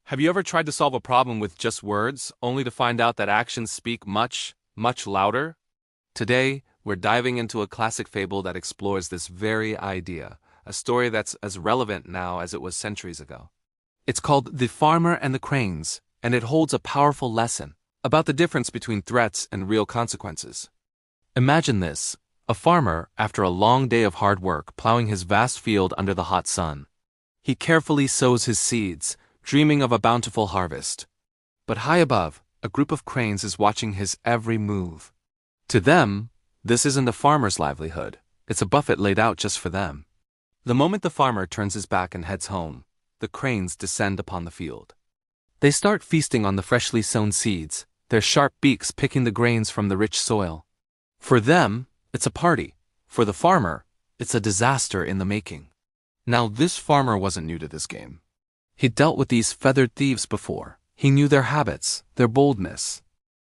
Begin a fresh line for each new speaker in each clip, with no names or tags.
Have you ever tried to solve a problem with just words, only to find out that actions speak much, much louder? Today, we're diving into a classic fable that explores this very idea, a story that's as relevant now as it was centuries ago. It's called The Farmer and the Cranes, and it holds a powerful lesson about the difference between threats and real consequences. Imagine this: a farmer, after a long day of hard work, plowing his vast field under the hot sun. He carefully sows his seeds, dreaming of a bountiful harvest. But high above, a group of cranes is watching his every move. To them, this isn't a farmer's livelihood. It's a buffet laid out just for them. The moment the farmer turns his back and heads home, the cranes descend upon the field. They start feasting on the freshly sown seeds, their sharp beaks picking the grains from the rich soil. For them, it's a party. For the farmer, it's a disaster in the making. Now, this farmer wasn't new to this game. He'd dealt with these feathered thieves before. He knew their habits, their boldness.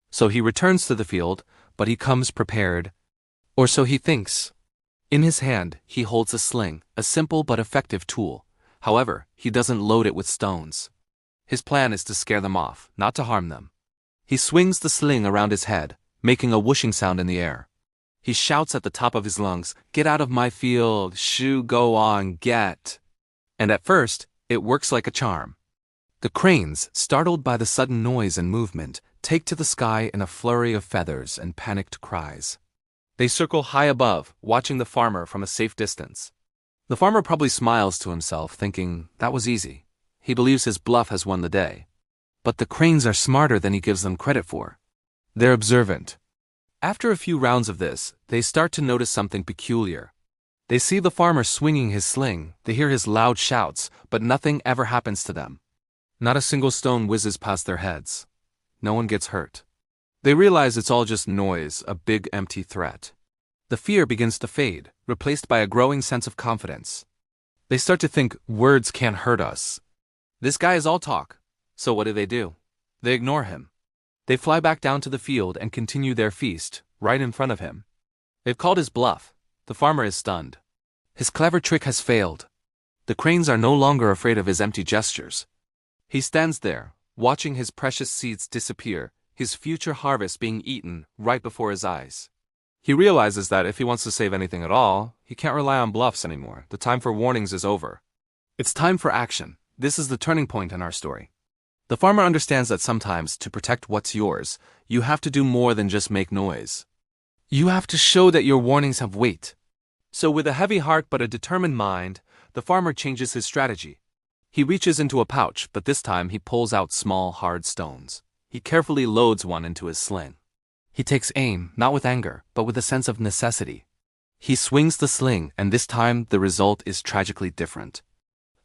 So he returns to the field, but he comes prepared. Or so he thinks. In his hand, he holds a sling, a simple but effective tool. However, he doesn't load it with stones. His plan is to scare them off, not to harm them. He swings the sling around his head, making a whooshing sound in the air. He shouts at the top of his lungs, "Get out of my field, shoo, go on, get." And at first, it works like a charm. The cranes, startled by the sudden noise and movement, take to the sky in a flurry of feathers and panicked cries. They circle high above, watching the farmer from a safe distance. The farmer probably smiles to himself, thinking, that was easy. He believes his bluff has won the day. But the cranes are smarter than he gives them credit for. They're observant. After a few rounds of this, they start to notice something peculiar. They see the farmer swinging his sling, they hear his loud shouts, but nothing ever happens to them. Not a single stone whizzes past their heads. No one gets hurt. They realize it's all just noise, a big empty threat. The fear begins to fade, replaced by a growing sense of confidence. They start to think, words can't hurt us. This guy is all talk. So what do? They ignore him. They fly back down to the field and continue their feast, right in front of him. They've called his bluff. The farmer is stunned. His clever trick has failed. The cranes are no longer afraid of his empty gestures. He stands there, watching his precious seeds disappear, his future harvest being eaten right before his eyes. He realizes that if he wants to save anything at all, he can't rely on bluffs anymore. The time for warnings is over. It's time for action. This is the turning point in our story. The farmer understands that sometimes, to protect what's yours, you have to do more than just make noise. You have to show that your warnings have weight. So with a heavy heart but a determined mind, the farmer changes his strategy. He reaches into a pouch, but this time he pulls out small, hard stones. He carefully loads one into his sling. He takes aim, not with anger, but with a sense of necessity. He swings the sling, and this time the result is tragically different.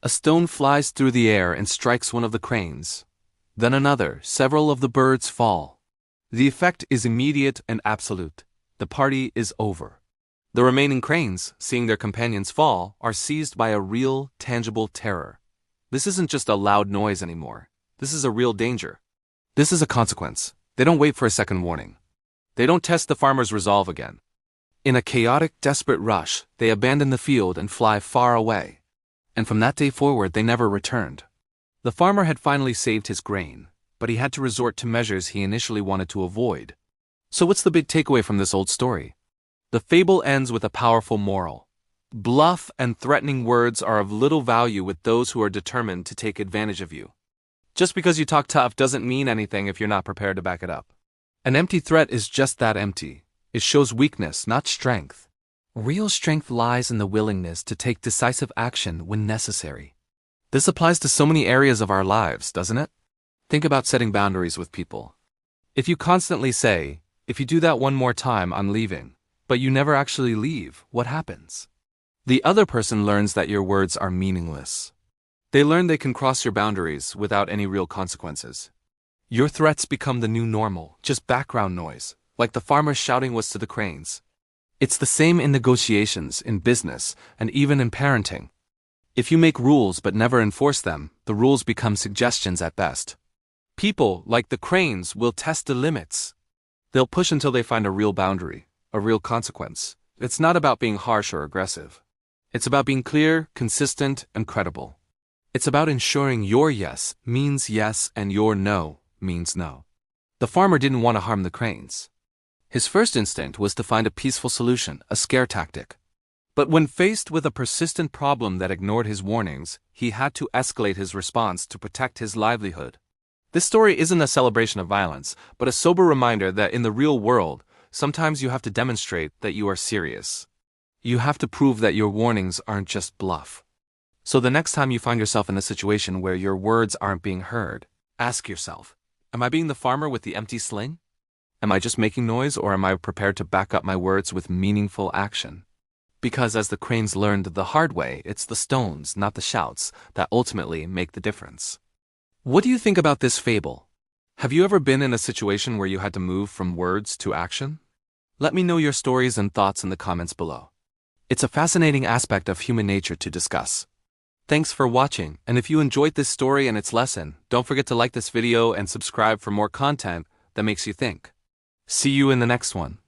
A stone flies through the air and strikes one of the cranes. Then another, several of the birds fall. The effect is immediate and absolute. The party is over. The remaining cranes, seeing their companions fall, are seized by a real, tangible terror. This isn't just a loud noise anymore. This is a real danger. This is a consequence. They don't wait for a second warning. They don't test the farmer's resolve again. In a chaotic, desperate rush, they abandon the field and fly far away. And from that day forward, they never returned. The farmer had finally saved his grain, but he had to resort to measures he initially wanted to avoid. So what's the big takeaway from this old story? The fable ends with a powerful moral. Bluff and threatening words are of little value with those who are determined to take advantage of you. Just because you talk tough doesn't mean anything if you're not prepared to back it up. An empty threat is just that empty. It shows weakness, not strength. Real strength lies in the willingness to take decisive action when necessary. This applies to so many areas of our lives, doesn't it? Think about setting boundaries with people. If you constantly say, "If you do that one more time, I'm leaving," but you never actually leave, what happens? The other person learns that your words are meaningless. They learn they can cross your boundaries without any real consequences. Your threats become the new normal, just background noise, like the farmer's shouting was to the cranes. It's the same in negotiations, in business, and even in parenting. If you make rules but never enforce them, the rules become suggestions at best. People, like the cranes, will test the limits. They'll push until they find a real boundary, a real consequence. It's not about being harsh or aggressive. It's about being clear, consistent, and credible. It's about ensuring your yes means yes and your no means no. The farmer didn't want to harm the cranes. His first instinct was to find a peaceful solution, a scare tactic. But when faced with a persistent problem that ignored his warnings, he had to escalate his response to protect his livelihood. This story isn't a celebration of violence, but a sober reminder that in the real world, sometimes you have to demonstrate that you are serious. You have to prove that your warnings aren't just bluff. So the next time you find yourself in a situation where your words aren't being heard, ask yourself, am I being the farmer with the empty sling? Am I just making noise, or am I prepared to back up my words with meaningful action? Because as the cranes learned the hard way, it's the stones, not the shouts, that ultimately make the difference. What do you think about this fable? Have you ever been in a situation where you had to move from words to action? Let me know your stories and thoughts in the comments below. It's a fascinating aspect of human nature to discuss. Thanks for watching, and if you enjoyed this story and its lesson, don't forget to like this video and subscribe for more content that makes you think. See you in the next one.